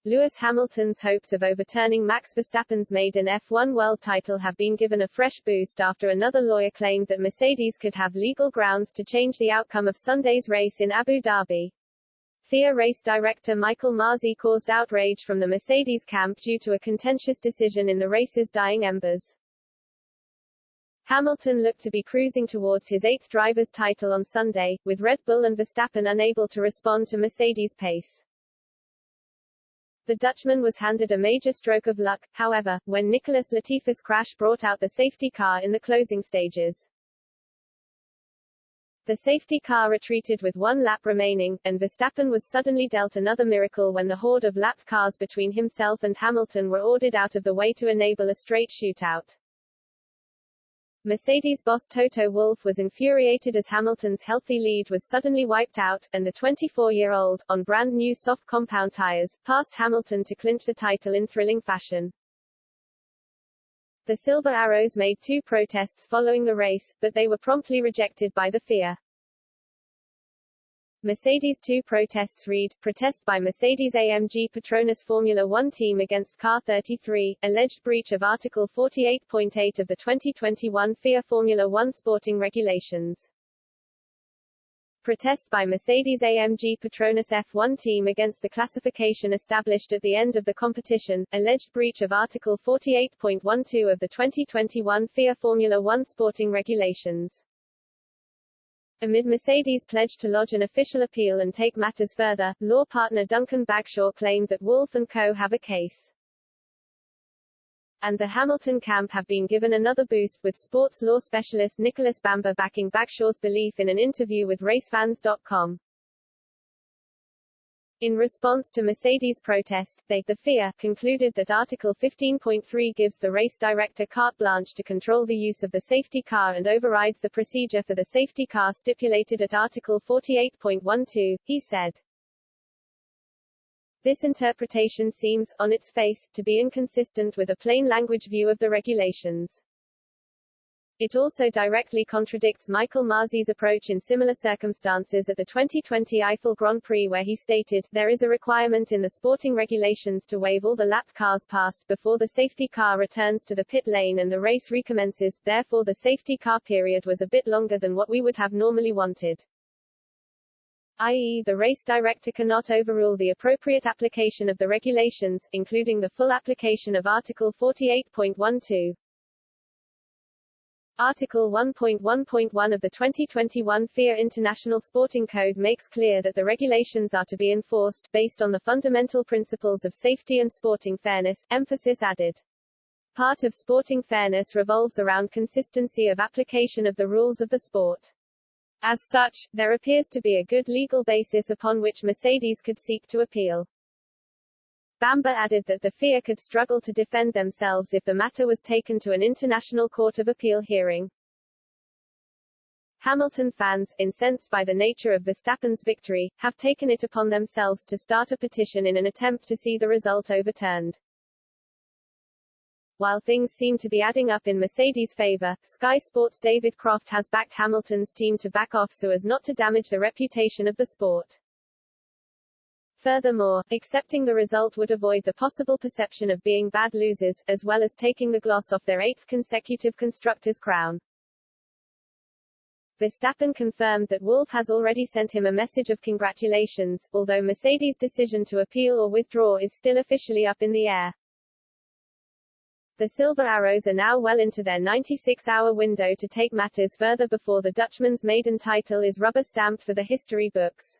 Lewis Hamilton's hopes of overturning Max Verstappen's maiden F1 world title have been given a fresh boost after another lawyer claimed that Mercedes could have legal grounds to change the outcome of Sunday's race in Abu Dhabi. FIA race director Michael Masi caused outrage from the Mercedes camp due to a contentious decision in the race's dying embers. Hamilton looked to be cruising towards his eighth driver's title on Sunday, with Red Bull and Verstappen unable to respond to Mercedes' pace. The Dutchman was handed a major stroke of luck, however, when Nicholas Latifi's crash brought out the safety car in the closing stages. The safety car retreated with one lap remaining, and Verstappen was suddenly dealt another miracle when the horde of lapped cars between himself and Hamilton were ordered out of the way to enable a straight shootout. Mercedes boss Toto Wolff was infuriated as Hamilton's healthy lead was suddenly wiped out, and the 24-year-old, on brand-new soft compound tires, passed Hamilton to clinch the title in thrilling fashion. The Silver Arrows made two protests following the race, but they were promptly rejected by the FIA. Mercedes' two protests read: protest by Mercedes-AMG Petronas Formula One team against Car 33, alleged breach of Article 48.8 of the 2021 FIA Formula One sporting regulations. Protest by Mercedes-AMG Petronas F1 team against the classification established at the end of the competition, alleged breach of Article 48.12 of the 2021 FIA Formula One sporting regulations. Amid Mercedes' pledge to lodge an official appeal and take matters further, law partner Duncan Bagshaw claimed that Wolff & Co. have a case. And the Hamilton camp have been given another boost, with sports law specialist Nicholas Bamber backing Bagshaw's belief in an interview with racefans.com. In response to Mercedes' protest, the FIA, concluded that Article 15.3 gives the race director carte blanche to control the use of the safety car and overrides the procedure for the safety car stipulated at Article 48.12, he said. This interpretation seems, on its face, to be inconsistent with a plain-language view of the regulations. It also directly contradicts Michael Masi's approach in similar circumstances at the 2020 Eiffel Grand Prix, where he stated, "There is a requirement in the sporting regulations to waive all the lapped cars passed before the safety car returns to the pit lane and the race recommences, therefore the safety car period was a bit longer than what we would have normally wanted." I.e., the race director cannot overrule the appropriate application of the regulations, including the full application of Article 48.12. Article 1.1.1 of the 2021 FIA International Sporting Code makes clear that the regulations are to be enforced, based on the fundamental principles of safety and sporting fairness, emphasis added. Part of sporting fairness revolves around consistency of application of the rules of the sport. As such, there appears to be a good legal basis upon which Mercedes could seek to appeal. Bamber added that the FIA could struggle to defend themselves if the matter was taken to an international court of appeal hearing. Hamilton fans, incensed by the nature of Verstappen's victory, have taken it upon themselves to start a petition in an attempt to see the result overturned. While things seem to be adding up in Mercedes' favor, Sky Sports' David Croft has backed Hamilton's team to back off so as not to damage the reputation of the sport. Furthermore, accepting the result would avoid the possible perception of being bad losers, as well as taking the gloss off their eighth consecutive constructors' crown. Verstappen confirmed that Wolff has already sent him a message of congratulations, although Mercedes' decision to appeal or withdraw is still officially up in the air. The Silver Arrows are now well into their 96-hour window to take matters further before the Dutchman's maiden title is rubber-stamped for the history books.